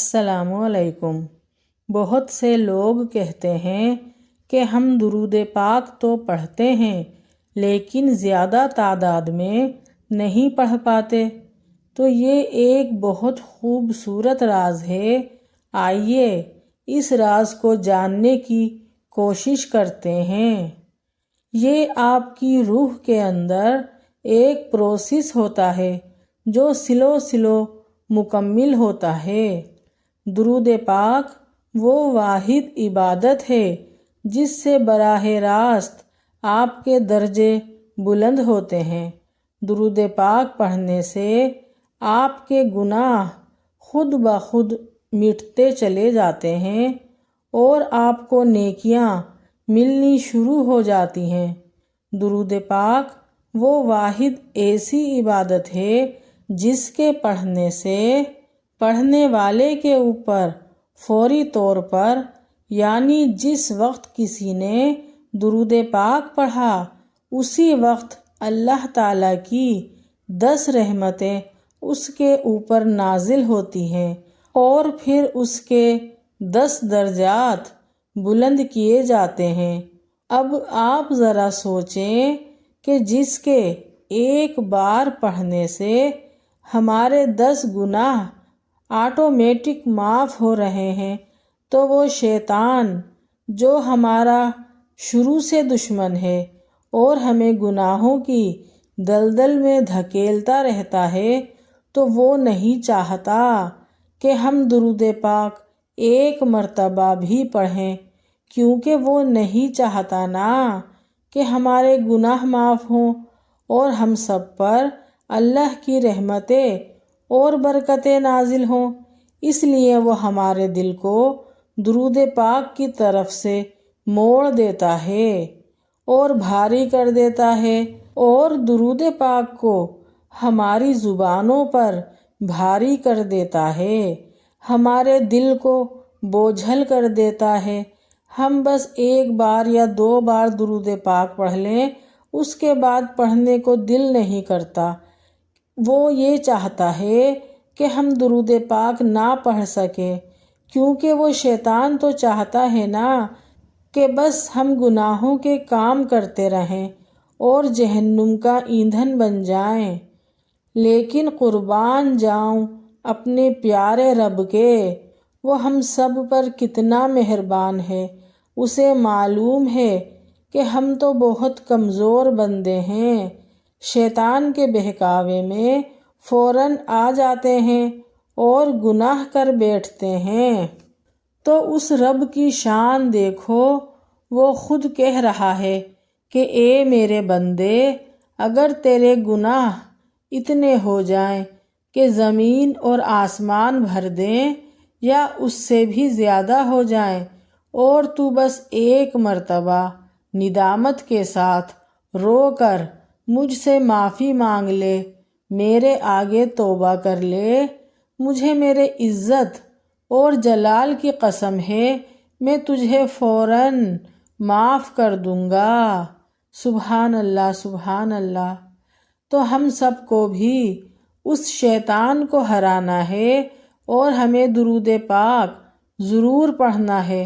السلام علیکم۔ بہت سے لوگ کہتے ہیں کہ ہم درود پاک تو پڑھتے ہیں لیکن زیادہ تعداد میں نہیں پڑھ پاتے، تو یہ ایک بہت خوبصورت راز ہے۔ آئیے اس راز کو جاننے کی کوشش کرتے ہیں۔ یہ آپ کی روح کے اندر ایک پروسیس ہوتا ہے جو سلو مکمل ہوتا ہے۔ درود پاک وہ واحد عبادت ہے جس سے براہ راست آپ کے درجے بلند ہوتے ہیں۔ درود پاک پڑھنے سے آپ کے گناہ خود بخود مٹتے چلے جاتے ہیں اور آپ کو نیکیاں ملنی شروع ہو جاتی ہیں۔ درود پاک وہ واحد ایسی عبادت ہے جس کے پڑھنے سے پڑھنے والے کے اوپر فوری طور پر، یعنی جس وقت کسی نے درود پاک پڑھا اسی وقت اللہ تعالیٰ کی 10 رحمتیں اس کے اوپر نازل ہوتی ہیں اور پھر اس کے 10 درجات بلند کیے جاتے ہیں۔ اب آپ ذرا سوچیں کہ جس کے ایک بار پڑھنے سے ہمارے 10 گناہ آٹومیٹک معاف ہو رہے ہیں، تو وہ شیطان جو ہمارا شروع سے دشمن ہے اور ہمیں گناہوں کی دلدل میں دھکیلتا رہتا ہے، تو وہ نہیں چاہتا کہ ہم درود پاک ایک مرتبہ بھی پڑھیں، کیونکہ وہ نہیں چاہتا نا کہ ہمارے گناہ معاف ہوں اور ہم سب پر اللہ کی رحمتیں اور برکتیں نازل ہوں۔ اس لیے وہ ہمارے دل کو درود پاک کی طرف سے موڑ دیتا ہے اور بھاری کر دیتا ہے، اور درود پاک کو ہماری زبانوں پر بھاری کر دیتا ہے، ہمارے دل کو بوجھل کر دیتا ہے۔ ہم بس ایک بار یا 2 بار درود پاک پڑھ لیں، اس کے بعد پڑھنے کو دل نہیں کرتا۔ وہ یہ چاہتا ہے کہ ہم درود پاک نہ پڑھ سکیں، کیونکہ وہ شیطان تو چاہتا ہے نا کہ بس ہم گناہوں کے کام کرتے رہیں اور جہنم کا ایندھن بن جائیں۔ لیکن قربان جاؤں اپنے پیارے رب کے، وہ ہم سب پر کتنا مہربان ہے۔ اسے معلوم ہے کہ ہم تو بہت کمزور بندے ہیں، شیطان کے بہکاوے میں فوراً آ جاتے ہیں اور گناہ کر بیٹھتے ہیں۔ تو اس رب کی شان دیکھو، وہ خود کہہ رہا ہے کہ اے میرے بندے، اگر تیرے گناہ اتنے ہو جائیں کہ زمین اور آسمان بھر دیں یا اس سے بھی زیادہ ہو جائیں، اور تو بس ایک مرتبہ ندامت کے ساتھ رو کر مجھ سے معافی مانگ لے، میرے آگے توبہ کر لے، مجھے میرے عزت اور جلال کی قسم ہے میں تجھے فوراً معاف کر دوں گا۔ سبحان اللہ، سبحان اللہ۔ تو ہم سب کو بھی اس شیطان کو ہرانا ہے اور ہمیں درود پاک ضرور پڑھنا ہے،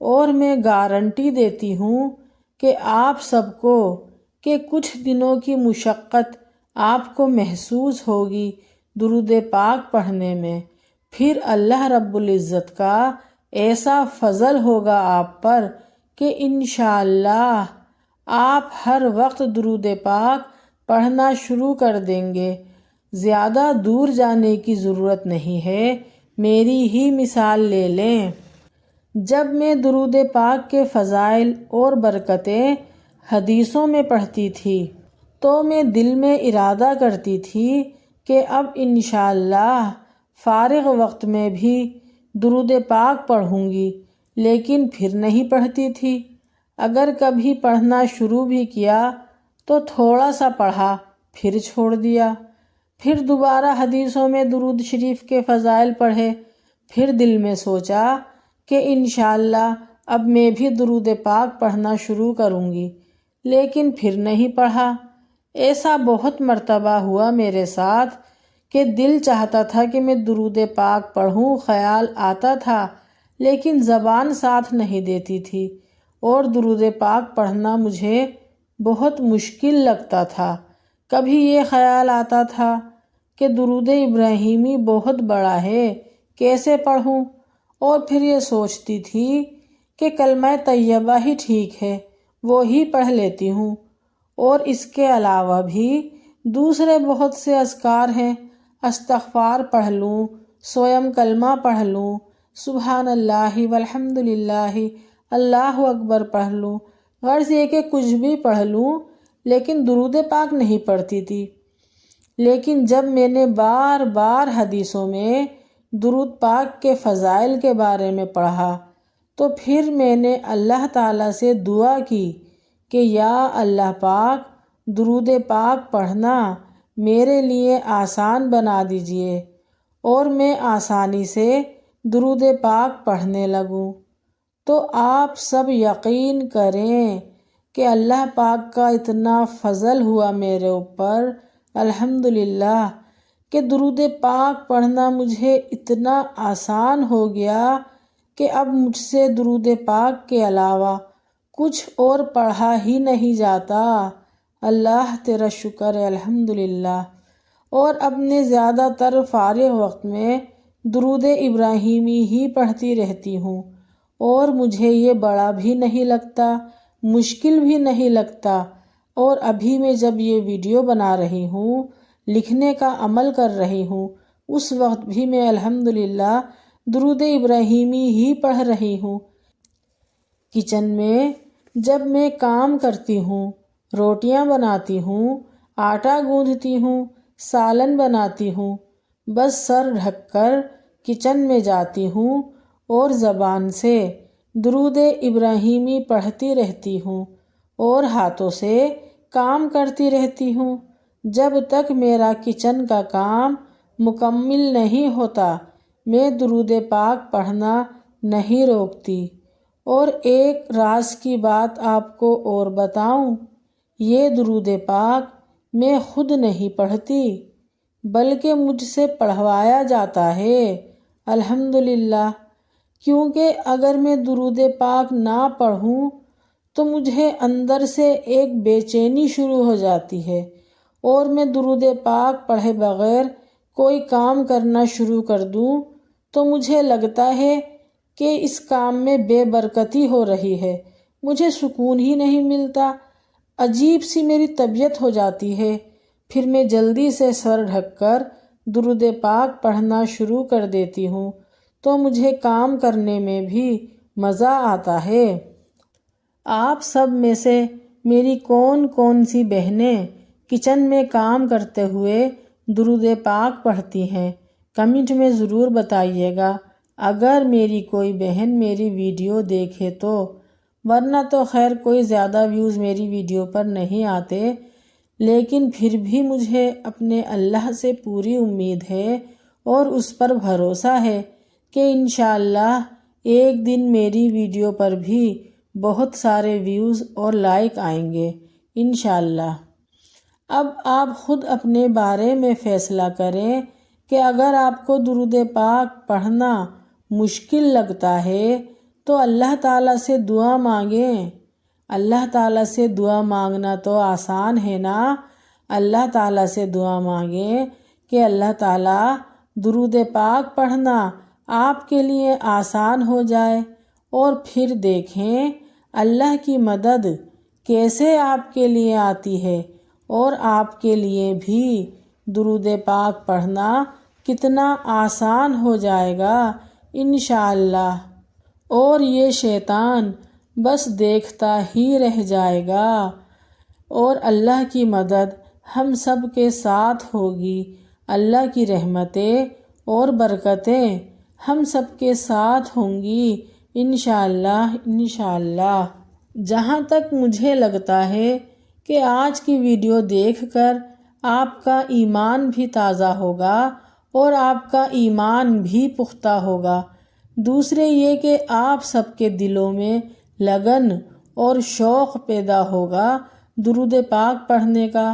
اور میں گارنٹی دیتی ہوں کہ آپ سب کو کہ کچھ دنوں کی مشقت آپ کو محسوس ہوگی درود پاک پڑھنے میں، پھر اللہ رب العزت کا ایسا فضل ہوگا آپ پر کہ انشاءاللہ آپ ہر وقت درود پاک پڑھنا شروع کر دیں گے۔ زیادہ دور جانے کی ضرورت نہیں ہے، میری ہی مثال لے لیں۔ جب میں درود پاک کے فضائل اور برکتیں حدیثوں میں پڑھتی تھی تو میں دل میں ارادہ کرتی تھی کہ اب انشاءاللہ فارغ وقت میں بھی درود پاک پڑھوں گی، لیکن پھر نہیں پڑھتی تھی۔ اگر کبھی پڑھنا شروع بھی کیا تو تھوڑا سا پڑھا پھر چھوڑ دیا، پھر دوبارہ حدیثوں میں درود شریف کے فضائل پڑھے، پھر دل میں سوچا کہ انشاءاللہ اب میں بھی درود پاک پڑھنا شروع کروں گی، لیکن پھر نہیں پڑھا۔ ایسا بہت مرتبہ ہوا میرے ساتھ کہ دل چاہتا تھا کہ میں درود پاک پڑھوں، خیال آتا تھا لیکن زبان ساتھ نہیں دیتی تھی، اور درود پاک پڑھنا مجھے بہت مشکل لگتا تھا۔ کبھی یہ خیال آتا تھا کہ درود ابراہیمی بہت بڑا ہے، کیسے پڑھوں؟ اور پھر یہ سوچتی تھی کہ کلمہ طیبہ ہی ٹھیک ہے، وہی پڑھ لیتی ہوں، اور اس کے علاوہ بھی دوسرے بہت سے اذکار ہیں، استغفار پڑھ لوں، سویم کلمہ پڑھ لوں، سبحان اللہ والحمد للہ، اللہ اکبر پڑھ لوں، غرض یہ کہ کچھ بھی پڑھ لوں، لیکن درود پاک نہیں پڑھتی تھی۔ لیکن جب میں نے بار بار حدیثوں میں درود پاک کے فضائل کے بارے میں پڑھا تو پھر میں نے اللہ تعالیٰ سے دعا کی کہ یا اللہ پاک، درود پاک پڑھنا میرے لیے آسان بنا دیجئے اور میں آسانی سے درود پاک پڑھنے لگوں۔ تو آپ سب یقین کریں کہ اللہ پاک کا اتنا فضل ہوا میرے اوپر، الحمدللہ، کہ درود پاک پڑھنا مجھے اتنا آسان ہو گیا کہ اب مجھ سے درود پاک کے علاوہ کچھ اور پڑھا ہی نہیں جاتا۔ اللہ تیرا شکر ہے، الحمدللہ۔ اور اپنے زیادہ تر فارغ وقت میں درود ابراہیمی ہی پڑھتی رہتی ہوں، اور مجھے یہ بڑا بھی نہیں لگتا، مشکل بھی نہیں لگتا۔ اور ابھی میں جب یہ ویڈیو بنا رہی ہوں، لکھنے کا عمل کر رہی ہوں، اس وقت بھی میں الحمدللہ درود ابراہیمی ہی پڑھ رہی ہوں۔ کچن میں جب میں کام کرتی ہوں، روٹیاں بناتی ہوں، آٹا گوندھتی ہوں، سالن بناتی ہوں، بس سر ڈھک کر کچن میں جاتی ہوں اور زبان سے درود ابراہیمی پڑھتی رہتی ہوں اور ہاتھوں سے کام کرتی رہتی ہوں۔ جب تک میرا کچن کا کام مکمل نہیں ہوتا میں درود پاک پڑھنا نہیں روکتی۔ اور ایک راز کی بات آپ کو اور بتاؤں، یہ درود پاک میں خود نہیں پڑھتی بلکہ مجھ سے پڑھوایا جاتا ہے، الحمدللہ۔ کیونکہ اگر میں درود پاک نہ پڑھوں تو مجھے اندر سے ایک بے چینی شروع ہو جاتی ہے، اور میں درود پاک پڑھے بغیر کوئی کام کرنا شروع کر دوں تو مجھے لگتا ہے کہ اس کام میں بے برکتی ہو رہی ہے، مجھے سکون ہی نہیں ملتا، عجیب سی میری طبیعت ہو جاتی ہے۔ پھر میں جلدی سے سر ڈھک کر درود پاک پڑھنا شروع کر دیتی ہوں تو مجھے کام کرنے میں بھی مزہ آتا ہے۔ آپ سب میں سے میری کون کون سی بہنیں کچن میں کام کرتے ہوئے درود پاک پڑھتی ہیں، کمنٹ میں ضرور بتائیے گا۔ اگر میری کوئی بہن میری ویڈیو دیکھے تو، ورنہ تو خیر کوئی زیادہ ویوز میری ویڈیو پر نہیں آتے، لیکن پھر بھی مجھے اپنے اللہ سے پوری امید ہے اور اس پر بھروسہ ہے کہ انشاءاللہ ایک دن میری ویڈیو پر بھی بہت سارے ویوز اور لائک آئیں گے انشاءاللہ۔ اب آپ خود اپنے بارے میں فیصلہ کریں کہ اگر آپ کو درود پاک پڑھنا مشکل لگتا ہے تو اللہ تعالیٰ سے دعا مانگیں۔ اللہ تعالیٰ سے دعا مانگنا تو آسان ہے نا۔ اللہ تعالیٰ سے دعا مانگیں کہ اللہ تعالیٰ درود پاک پڑھنا آپ کے لیے آسان ہو جائے، اور پھر دیکھیں اللہ کی مدد کیسے آپ کے لیے آتی ہے، اور آپ کے لیے بھی درود پاک پڑھنا کتنا آسان ہو جائے گا انشاءاللہ، اور یہ شیطان بس دیکھتا ہی رہ جائے گا، اور اللہ کی مدد ہم سب کے ساتھ ہوگی۔ اللہ کی رحمتیں اور برکتیں ہم سب کے ساتھ ہوں گی انشاءاللہ انشاءاللہ۔ جہاں تک مجھے لگتا ہے کہ آج کی ویڈیو دیکھ کر آپ کا ایمان بھی تازہ ہوگا اور آپ کا ایمان بھی پختہ ہوگا۔ دوسرے یہ کہ آپ سب کے دلوں میں لگن اور شوق پیدا ہوگا درود پاک پڑھنے کا۔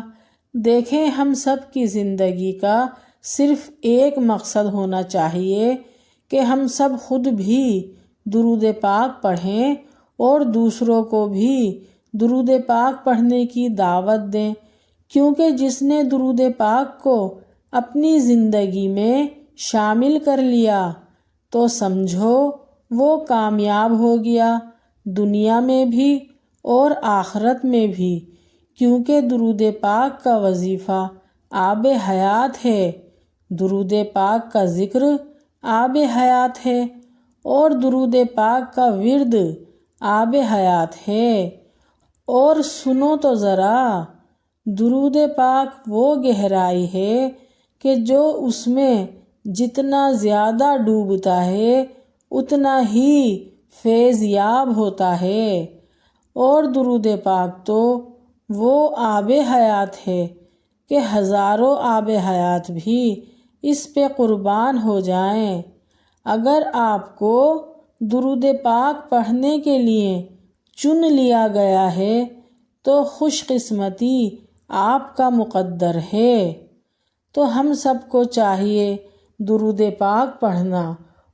دیکھیں ہم سب کی زندگی کا صرف ایک مقصد ہونا چاہیے کہ ہم سب خود بھی درود پاک پڑھیں اور دوسروں کو بھی درود پاک پڑھنے کی دعوت دیں، کیونکہ جس نے درود پاک کو اپنی زندگی میں شامل کر لیا تو سمجھو وہ کامیاب ہو گیا، دنیا میں بھی اور آخرت میں بھی، کیونکہ درود پاک کا وظیفہ آب حیات ہے، درود پاک کا ذکر آب حیات ہے اور درود پاک کا ورد آب حیات ہے۔ اور سنو تو ذرا، درود پاک وہ گہرائی ہے کہ جو اس میں جتنا زیادہ ڈوبتا ہے اتنا ہی فیض یاب ہوتا ہے، اور درود پاک تو وہ آب حیات ہے کہ ہزاروں آب حیات بھی اس پہ قربان ہو جائیں۔ اگر آپ کو درود پاک پڑھنے کے لیے چن لیا گیا ہے تو خوش قسمتی آپ کا مقدر ہے۔ تو ہم سب کو چاہیے درود پاک پڑھنا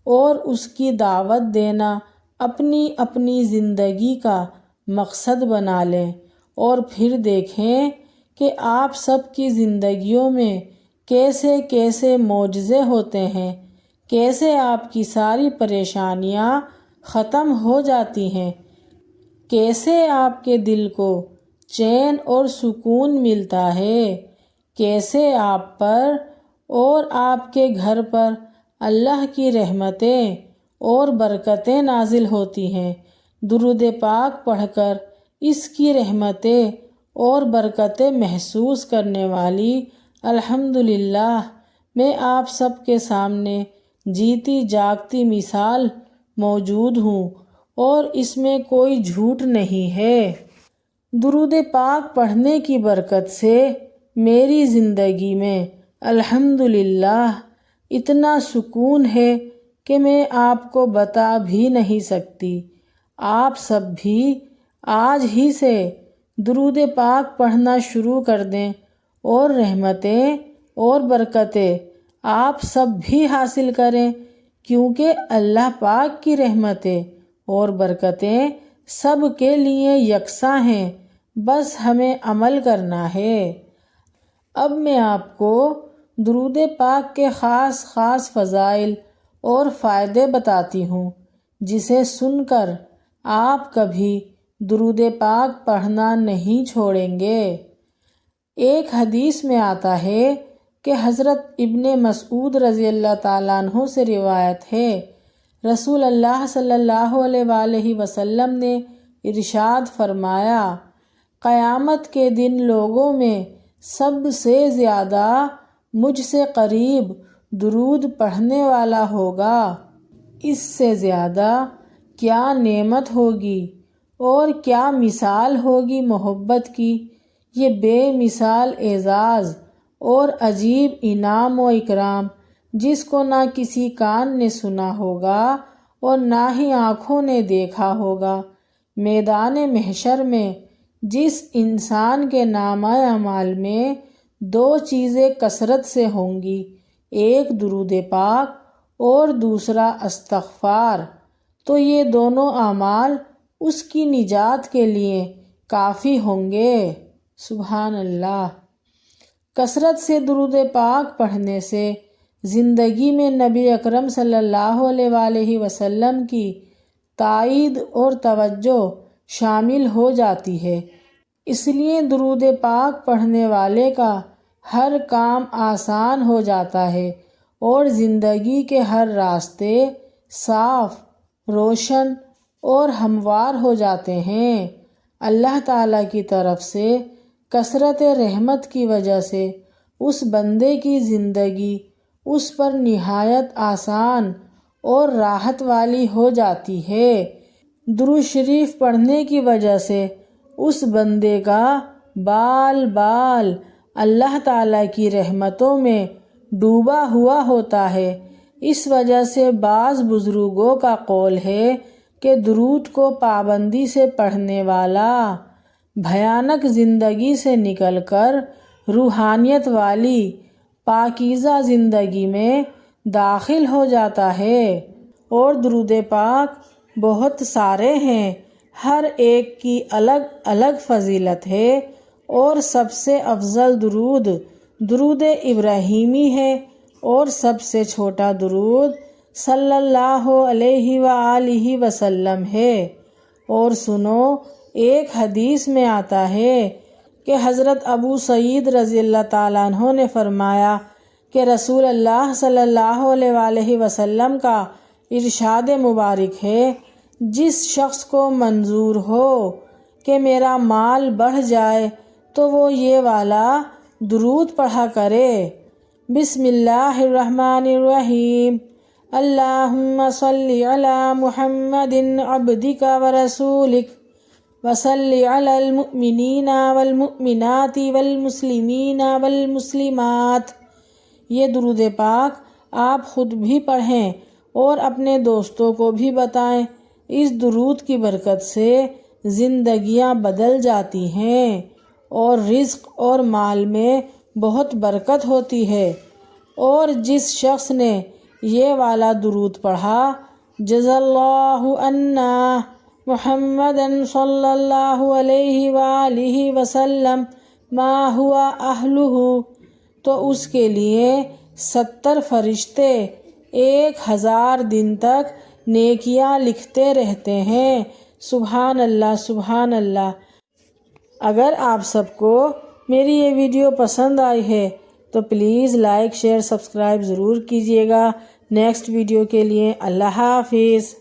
اور اس کی دعوت دینا اپنی اپنی زندگی کا مقصد بنا لیں، اور پھر دیکھیں کہ آپ سب کی زندگیوں میں کیسے کیسے معجزے ہوتے ہیں، کیسے آپ کی ساری پریشانیاں ختم ہو جاتی ہیں، کیسے آپ کے دل کو چین اور سکون ملتا ہے، کیسے آپ پر اور آپ کے گھر پر اللہ کی رحمتیں اور برکتیں نازل ہوتی ہیں۔ درود پاک پڑھ کر اس کی رحمتیں اور برکتیں محسوس کرنے والی الحمدللہ میں آپ سب کے سامنے جیتی جاگتی مثال موجود ہوں، اور اس میں کوئی جھوٹ نہیں ہے۔ درود پاک پڑھنے کی برکت سے میری زندگی میں الحمدللہ اتنا سکون ہے کہ میں آپ کو بتا بھی نہیں سکتی۔ آپ سب بھی آج ہی سے درود پاک پڑھنا شروع کر دیں اور رحمتیں اور برکتیں آپ سب بھی حاصل کریں، کیونکہ اللہ پاک کی رحمتیں اور برکتیں سب کے لیے یکساں ہیں، بس ہمیں عمل کرنا ہے۔ اب میں آپ کو درود پاک کے خاص خاص فضائل اور فائدے بتاتی ہوں، جسے سن کر آپ کبھی درود پاک پڑھنا نہیں چھوڑیں گے۔ ایک حدیث میں آتا ہے کہ حضرت ابن مسعود رضی اللہ تعالیٰ عنہ سے روایت ہے، رسول اللہ صلی اللہ علیہ وآلہ وسلم نے ارشاد فرمایا، قیامت کے دن لوگوں میں سب سے زیادہ مجھ سے قریب درود پڑھنے والا ہوگا۔ اس سے زیادہ کیا نعمت ہوگی اور کیا مثال ہوگی محبت کی، یہ بے مثال اعزاز اور عجیب انعام و اکرام جس کو نہ کسی کان نے سنا ہوگا اور نہ ہی آنکھوں نے دیکھا ہوگا۔ میدان محشر میں جس انسان کے نامہ اعمال میں دو چیزیں کثرت سے ہوں گی، ایک درود پاک اور دوسرا استغفار، تو یہ دونوں اعمال اس کی نجات کے لیے کافی ہوں گے۔ سبحان اللہ۔ کثرت سے درود پاک پڑھنے سے زندگی میں نبی اکرم صلی اللہ علیہ وآلہ وسلم کی تائید اور توجہ شامل ہو جاتی ہے، اس لیے درود پاک پڑھنے والے کا ہر کام آسان ہو جاتا ہے اور زندگی کے ہر راستے صاف، روشن اور ہموار ہو جاتے ہیں۔ اللہ تعالیٰ کی طرف سے کثرت رحمت کی وجہ سے اس بندے کی زندگی اس پر نہایت آسان اور راحت والی ہو جاتی ہے۔ درود شریف پڑھنے کی وجہ سے اس بندے کا بال بال اللہ تعالیٰ کی رحمتوں میں ڈوبا ہوا ہوتا ہے۔ اس وجہ سے بعض بزرگوں کا قول ہے کہ درود کو پابندی سے پڑھنے والا بھیانک زندگی سے نکل کر روحانیت والی پاکیزہ زندگی میں داخل ہو جاتا ہے۔ اور درود پاک بہت سارے ہیں، ہر ایک کی الگ الگ فضیلت ہے، اور سب سے افضل درود درود ابراہیمی ہے، اور سب سے چھوٹا درود صلی اللہ علیہ وآلہ وسلم ہے۔ اور سنو، ایک حدیث میں آتا ہے کہ حضرت ابو سعید رضی اللہ تعالیٰ عنہ نے فرمایا کہ رسول اللہ صلی اللہ علیہ وآلہ وسلم کا ارشاد مبارک ہے، جس شخص کو منظور ہو کہ میرا مال بڑھ جائے تو وہ یہ والا درود پڑھا کرے، بسم اللہ الرحمن الرحیم، اللہم صلی علی محمد عبدک ورسولک وصلی علی المؤمنین والمؤمنات والمسلمین والمسلمات۔ یہ درود پاک آپ خود بھی پڑھیں اور اپنے دوستوں کو بھی بتائیں۔ اس درود کی برکت سے زندگیاں بدل جاتی ہیں اور رزق اور مال میں بہت برکت ہوتی ہے۔ اور جس شخص نے یہ والا درود پڑھا، جزا اللہ عنا محمدا صلی اللہ علیہ وآلہ وسلم ما ہوا اہلہ، تو اس کے لیے 70 فرشتے 1000 دن تک نیکیاں لکھتے رہتے ہیں۔ سبحان اللہ، سبحان اللہ۔ اگر آپ سب کو میری یہ ویڈیو پسند آئی ہے تو پلیز لائک، شیئر، سبسکرائب ضرور کیجیے گا۔ نیکسٹ ویڈیو کے لیے اللہ حافظ۔